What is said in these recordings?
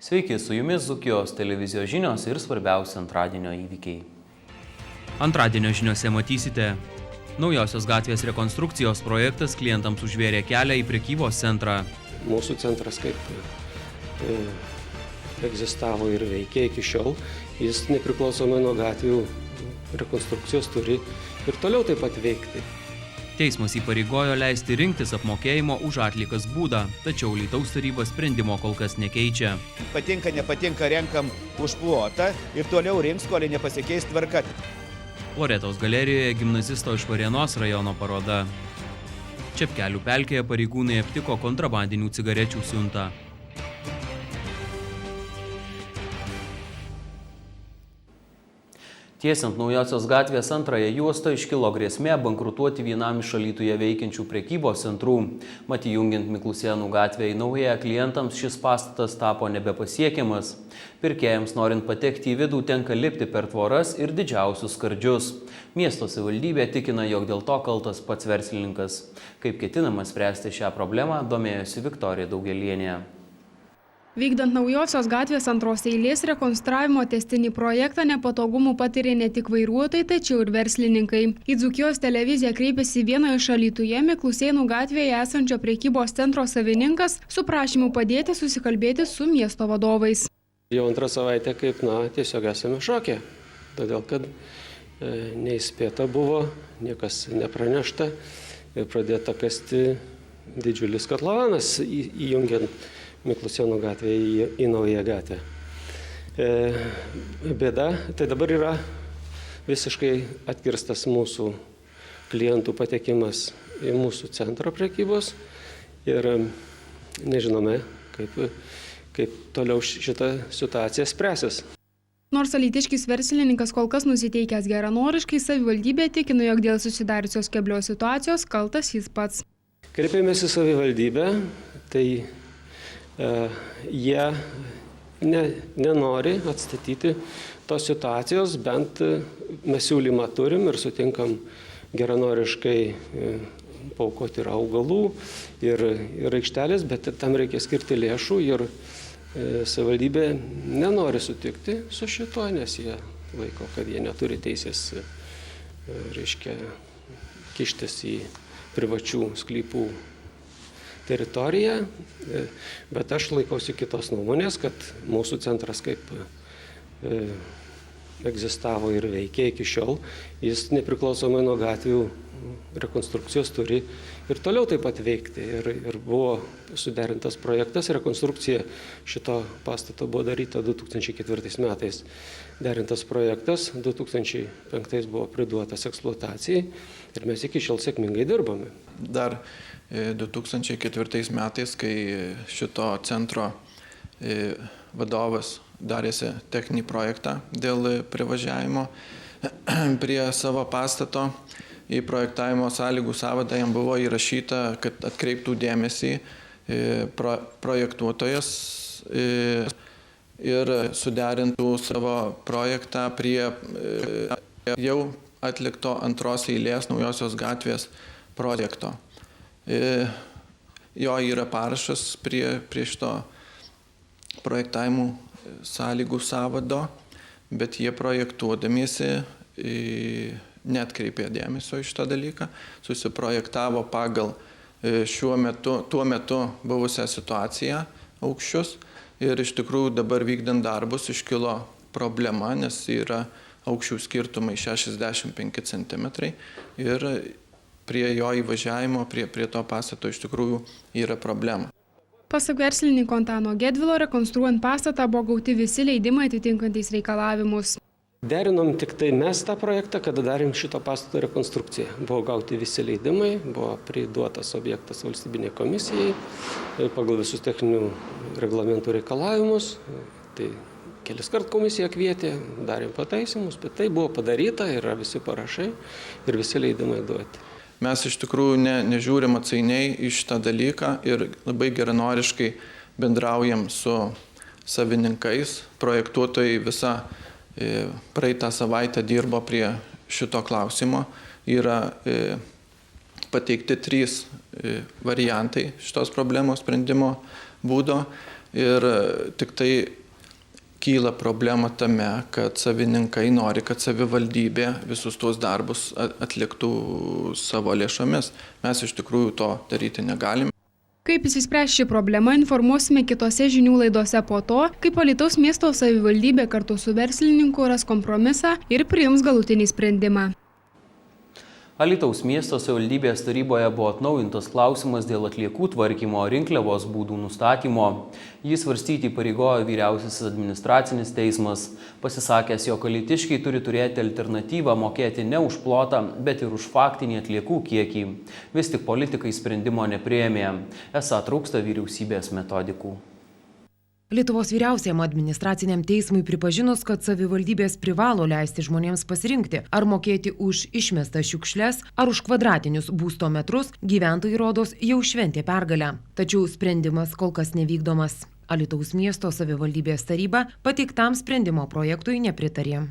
Sveiki, su jumis Dzūkijos televizijos žinios ir svarbiausi antradienio įvykiai. Antradienio žiniose matysite. Naujosios gatvės rekonstrukcijos projektas klientams užvėrė kelią į prekybos centrą. Mūsų centras kaip egzistavo ir veikia iki šiol, jis nepriklausomai nuo gatvių rekonstrukcijos turi ir toliau taip pat veikti. Teismas įpareigojo leisti rinktis apmokėjimo už atliekas būdą, tačiau Alytaus taryba sprendimo kol kas nekeičia. Patinka, nepatinka, renkam už plotą ir toliau rinks, kol nepasikeis tvarka. Loretos galerijoje gimnazisto iš Varėnos rajono paroda. Čepkelių pelkėje pareigūnai aptiko kontrabandinių cigarečių siuntą. Tiesiant Naujosios gatvės antrąją juostą iškilo grėsmė bankrutuoti vienam iš Alytuje veikiančių prekybos centrų. Mat, įjungiant Miklusėnų gatvę į naują, klientams šis pastatas tapo nebepasiekiamas. Pirkėjams norint patekti į vidų tenka lipti per tvoras ir didžiausius skardžius. Miesto savivaldybė tikina, jog dėl to kaltas pats verslininkas. Kaip ketinama spręsti šią problemą, domėjosi Viktorija Daugelienė. Vykdant Naujosios gatvės antros eilės rekonstravimo tęstinį projektą nepatogumų patiria ne tik vairuotojai, tačiau ir verslininkai. Į Dzūkijos televiziją kreipėsi vieno iš Alytuje Miklusėnų gatvėje esančio prekybos centro savininkas su prašymu padėti susikalbėti su miesto vadovais. Jau antrą savaitę kaip, tiesiog esame šoke, todėl kad neįspėta buvo, niekas nepranešta ir pradėta kasti didžiulis kotlovanas įjungiant Miklusėnų gatvę į naują gatvę. Bėda, tai dabar yra visiškai atkirstas mūsų klientų patekimas į mūsų centro prekybos ir nežinome, kaip toliau šitą situaciją spręsis. Nors alytiškis verslininkas kol kas nusiteikęs geranoriškai, savivaldybė tikino, jog dėl susidariusios keblios situacijos kaltas jis pats. Kreipėmės į savivaldybę, tai jie nenori atstatyti tos situacijos, bent mes siūlymą turim ir sutinkam geranoriškai paaukoti ir augalų, ir aikštelės, bet tam reikia skirti lėšų ir savivaldybė nenori sutikti su šituo, nes jie laiko, kad jie neturi teisės, kištis į privačių sklypų teritoriją, bet aš laikausi kitos nuomonės, kad mūsų centras kaip egzistavo ir veikia iki šiol, jis nepriklausomai nuo gatvių rekonstrukcijos turi ir toliau taip pat veikti. Ir buvo suderintas projektas, rekonstrukcija šito pastato buvo daryta 2004 metais. Derintas projektas, 2005 buvo priduotas eksploatacijai ir mes iki šiol sėkmingai dirbame. Dar 2004 metais, kai šito centro vadovas darėsi techninį projektą dėl privažiavimo prie savo pastato, į projektavimo sąlygų sąvadą jam buvo įrašyta, kad atkreiptų dėmesį projektuotojas ir suderintų savo projektą prie jau atlikto antros eilės Naujosios gatvės projekto. Jo yra parašas prie šito projektavimų sąlygų sąvado, bet jie projektuodamiesi neatkreipė dėmesio į šitą dalyką, susiprojektavo pagal tuo metu buvusią situaciją aukščius ir iš tikrųjų dabar vykdant darbus iškilo problema, nes yra aukščių skirtumai 65 cm ir prie jo įvažiavimo, prie to pastato iš tikrųjų yra problema. Pasak verslininko Antano Gedvilo, rekonstruojant pastatą buvo gauti visi leidimai atitinkantys reikalavimus. Derinom tik tai mes tą projektą, kada darėm šito pastato rekonstrukciją. Buvo gauti visi leidimai, buvo priduotas objektas valstybinė komisijai pagal visus techninių reglamentų reikalavimus. Tai kelis kart komisija kvietė, darėm pataisimus, bet tai buvo padaryta, yra visi parašai ir visi leidimai duoti. Mes iš tikrųjų nežiūrim atsainiai į šitą dalyką ir labai geranoriškai bendraujam su savininkais. Projektuotojai visą praeitą savaitę dirbo prie šito klausimo. Yra pateikti 3 variantai šitos problemos sprendimo būdo. Ir tik tai kyla problema tame, kad savininkai nori, kad savivaldybė visus tuos darbus atliktų savo lėšomis. Mes iš tikrųjų to daryti negalime. Kaip išsispręs ši problema, informuosime kitose žinių laidose po to, kaip Alytaus miesto savivaldybė kartu su verslininku ras kompromisą ir priims galutinį sprendimą. Alytaus miesto savivaldybės taryboje buvo atnaujintas klausimas dėl atliekų tvarkymo rinkliavos būdų nustatymo. Jį svarstyti įpareigojo vyriausiasis administracinis teismas, pasisakęs, jog alytiškiai turi turėti alternatyvą mokėti ne už plotą, bet ir už faktinį atliekų kiekį. Vis tik politikai sprendimo nepriėmė. Esą trūksta vyriausybės metodikų. Lietuvos vyriausiajam administraciniam teismui pripažinus, kad savivaldybės privalo leisti žmonėms pasirinkti, ar mokėti už išmestas šiukšles, ar už kvadratinius būsto metrus, gyventojai rodos jau šventė pergalę. Tačiau sprendimas kol kas nevykdomas. Alytaus miesto savivaldybės taryba pateiktam sprendimo projektui nepritarė.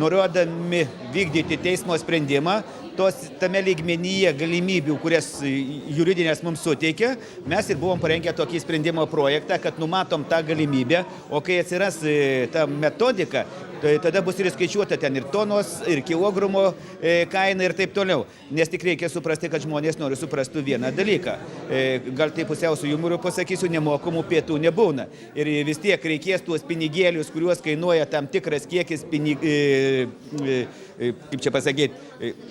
Nurodami vykdyti teismo sprendimą, tame lygmenyje galimybių, kurias juridinės mums suteikia, mes ir buvom parengę tokį sprendimo projektą, kad numatom tą galimybę, o kai atsiras ta metodika, tai tada bus ir skaičiuota ten ir tonos, ir kilogramo kaina ir taip toliau. Nes tik reikia suprasti, kad žmonės nori suprastų vieną dalyką. Gal tai pusiau su jumoru pasakysiu, nemokamų pietų nebūna. Ir vis tiek reikės tuos pinigėlius, kuriuos kainuoja tam tikras kiekis kaip čia pasakyti,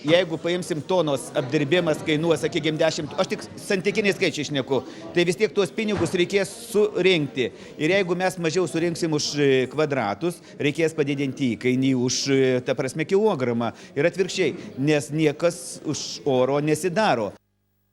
jeigu paimsim tonos apdirbimas kainuoja, sakykime, 10, aš tik santykiniai skaičiai šneku, tai vis tiek tuos pinigus reikės surinkti. Ir jeigu mes mažiau surinksim už kvadratus, reikės padidinti įkainį už, ta prasme, kilogramą ir atvirkščiai, nes niekas už oro nesidaro.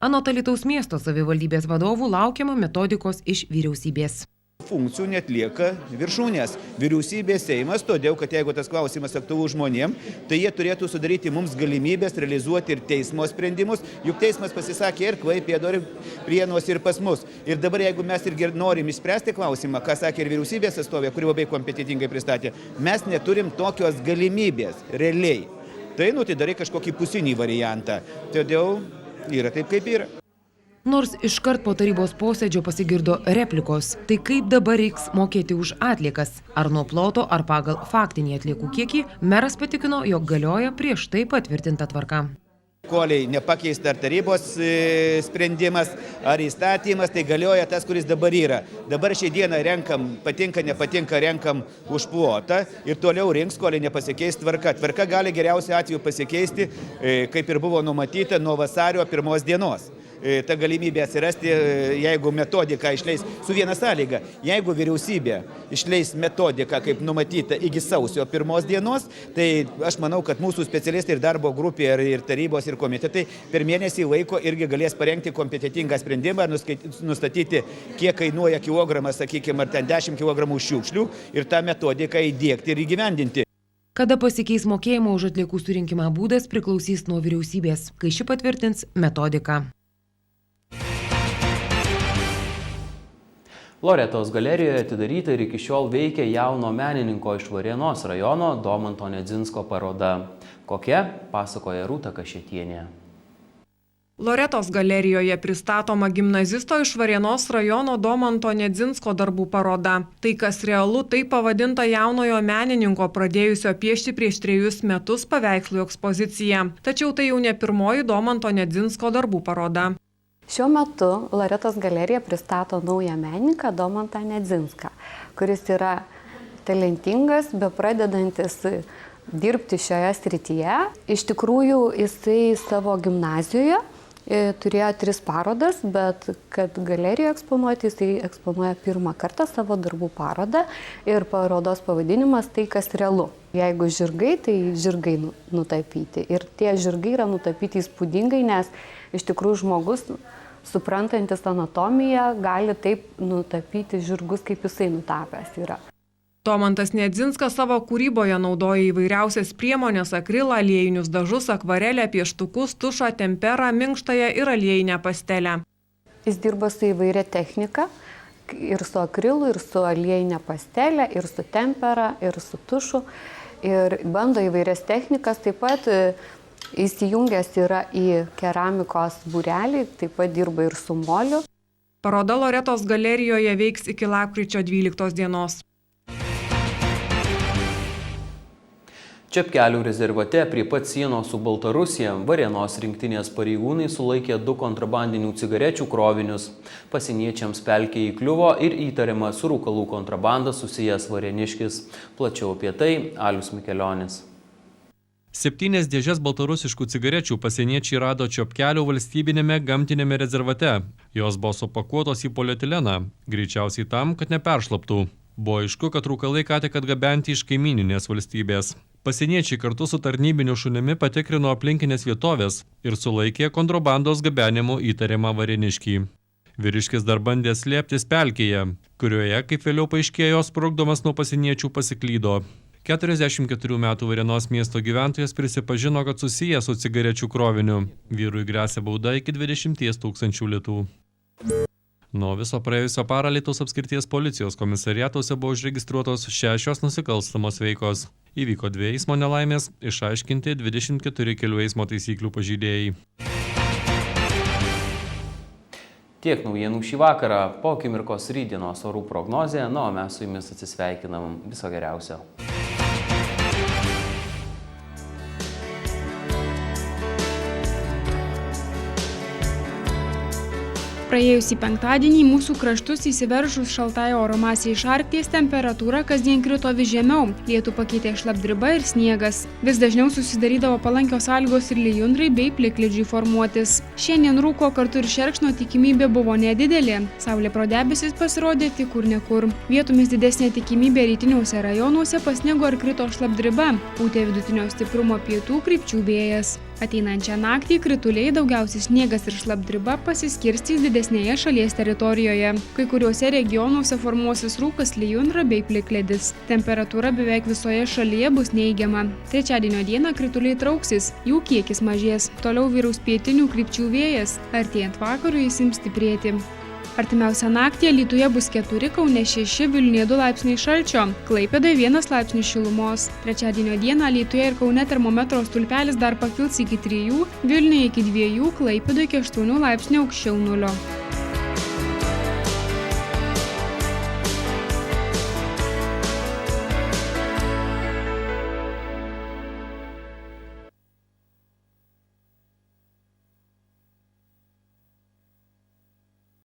Anot Alytaus miesto savivaldybės vadovų laukiama metodikos iš vyriausybės. Funkcijų netlieka viršūnės. Vyriausybė, Seimas, todėl, kad jeigu tas klausimas aktualus žmonėm, tai jie turėtų sudaryti mums galimybės realizuoti ir teismo sprendimus, juk teismas pasisakė ir Klaipėdoje, ir Prienuose, ir pas mus. Ir dabar, jeigu mes ir norim išspręsti klausimą, ką sakė ir vyriausybės atstovė, kuri labai kompetentingai pristatė, mes neturim tokios galimybės realiai. Tai darai kažkokį pusinį variantą. Todėl yra taip, kaip yra. Nors iškart po tarybos posėdžio pasigirdo replikos, tai kaip dabar reiks mokėti už atliekas? Ar nuo ploto, ar pagal faktinį atliekų kiekį, meras patikino, jog galioja prieš tai patvirtinta tvarka. Koliai nepakeista ar tarybos sprendimas, ar įstatymas, tai galioja tas, kuris dabar yra. Dabar šią dieną renkam, patinka, nepatinka, renkam už plotą ir toliau rinks, koliai nepasikeis tvarka. Tvarka gali geriausiu atveju pasikeisti, kaip ir buvo numatyta, nuo vasario 1 dienos. Ta galimybė atsirasti, jeigu metodika išleis su viena sąlyga. Jeigu vyriausybė išleis metodiką, kaip numatyta, iki sausio 1 dienos, tai aš manau, kad mūsų specialistai ir darbo grupė, ir tarybos, ir komitetai per mėnesį laiko irgi galės parengti kompetentingą sprendimą, nustatyti, kiek kainuoja kilogramas, sakykime, ar ten 10 kilogramų šiukšlių ir tą metodiką įdiegti ir įgyvendinti. Kada pasikeis mokėjimo už atliekų surinkimą būdas priklausys nuo vyriausybės, kai ši patvirtins metodiką. Loretos galerijoje atidaryta ir iki šiol veikia jauno menininko iš Varėnos rajono Domanto Nedzinsko paroda. Kokia? Pasakoja Rūta Kašėtienė. Loretos galerijoje pristatoma gimnazisto iš Varėnos rajono Domanto Nedzinsko darbų paroda. Tai, kas realu, tai pavadinta jaunojo menininko pradėjusio piešti prieš 3 metus paveikslų ekspozicija. Tačiau tai jau ne pirmoji Domanto Nedzinsko darbų paroda. Šiuo metu Loretos galerija pristato naują menininką Domantą Nedzinską, kuris yra talentingas, bepradedantis dirbti šioje srityje. Iš tikrųjų, jisai savo gimnazijoje turėjo 3 parodas, bet kad galerijoje eksponuoti, jisai eksponuoja 1 kartą savo darbų parodą ir parodos pavadinimas tai, kas realu. Jeigu žirgai, tai žirgai nutapyti. Ir tie žirgai yra nutapyti įspūdingai, nes iš tikrųjų žmogus, suprantantis anatomiją, gali taip nutapyti žirgus, kaip jisai nutapęs yra. Domantas Nedzinskas savo kūryboje naudoja įvairiausias priemonės: akrilą, aliejinius dažus, akvarelę, pieštukus, tušą, temperą, minkštąją ir aliejinę pastelę. Jis dirba su įvairia technika, ir su akrilu, ir su aliejinė pastelė, ir su tempera, ir su tušu. Ir bando įvairias technikas, taip pat įsijungęs yra į keramikos būrelį, taip pat dirba ir su moliu. Paroda Loretos galerijoje veiks iki lapkričio 12 dienos. Čepkelių rezervate prie pat sienos su Baltarusija Varėnos rinktinės pareigūnai sulaikė 2 kontrabandinių cigarečių krovinius. Pasieniečiams pelkė įkliuvo ir įtariama su rūkalų kontrabanda susijęs varėniškis. Plačiau apie tai Alius Mikelionis. 7 dėžes baltarusiškų cigarečių pasieniečiai rado Čepkelių valstybinėme gamtinėme rezervate. Jos buvo supakuotos į polietileną, greičiausiai tam, kad neperšlaptų. Buvo aišku, kad rūkalai ką tik atgabenti iš kaimyninės valstybės. Pasieniečiai kartu su tarnybiniu šunimi patikrino aplinkinės vietovės ir sulaikė kontrabandos gabenimu įtariamą varėniškį. Vyriškis dar bandė slėptis pelkėje, kurioje, kaip vėliau paaiškėjo, sprukdomas nuo pasieniečių pasiklydo. 44 metų Varėnos miesto gyventojas prisipažino, kad susijęs su cigarečių kroviniu. Vyrui gresia bauda iki 20 000 litų. Nuo viso praėjusio parą Alytaus apskrities policijos komisariatuose buvo užregistruotos 6 nusikalstamos veikos. Įvyko 2 eismo nelaimės, išaiškinti 24 kelių eismo taisyklių pažeidėjai. Tiek naujienų šį vakarą, po akimirkos rytdienos orų prognozė, o mes su jumis atsisveikinam. Viso geriausio. Praėjusį penktadienį mūsų kraštus įsiveržus šaltai oro masei iš Arkties temperatūra kasdien krito vis žemiau, lietų pakeitė šlapdriba ir sniegas. Vis dažniau susidarydavo palankios sąlygos ir lijundrai bei plikledžiui formuotis. Šiandien rūko kartu ir šerkšno tikimybė buvo nedidelė, saulė pro debesis pasirodė tik kur nekur. Vietomis didesnė tikimybė rytiniuose rajonuose pasnigo ar krito šlapdriba, pūtė vidutinio stiprumo pietų krypčių vėjas. Ateinančią naktį krituliai, daugiausiai sniegas ir šlapdriba pasiskirstys didesnėje šalies teritorijoje. Kai kuriuose regionuose formuosis rūkas, lijundra bei plikledis. Temperatūra beveik visoje šalyje bus neigiama. Trečiadienio dieną krituliai trauksis, jų kiekis mažės. Toliau vyraus pietinių krypčių vėjas, artėjant vakarui jis ims stiprėti. Artimiausią naktį Alytuje bus 4, Kaune 6, Vilniuje 2 laipsniai šalčio, Klaipėdoje 1 laipsnis šilumos. Trečiadienio dieną Alytuje ir Kaune termometro stulpelis dar pakils iki 3, Vilniuje iki 2, Klaipėdoje iki 8 laipsnių aukščiau nulio.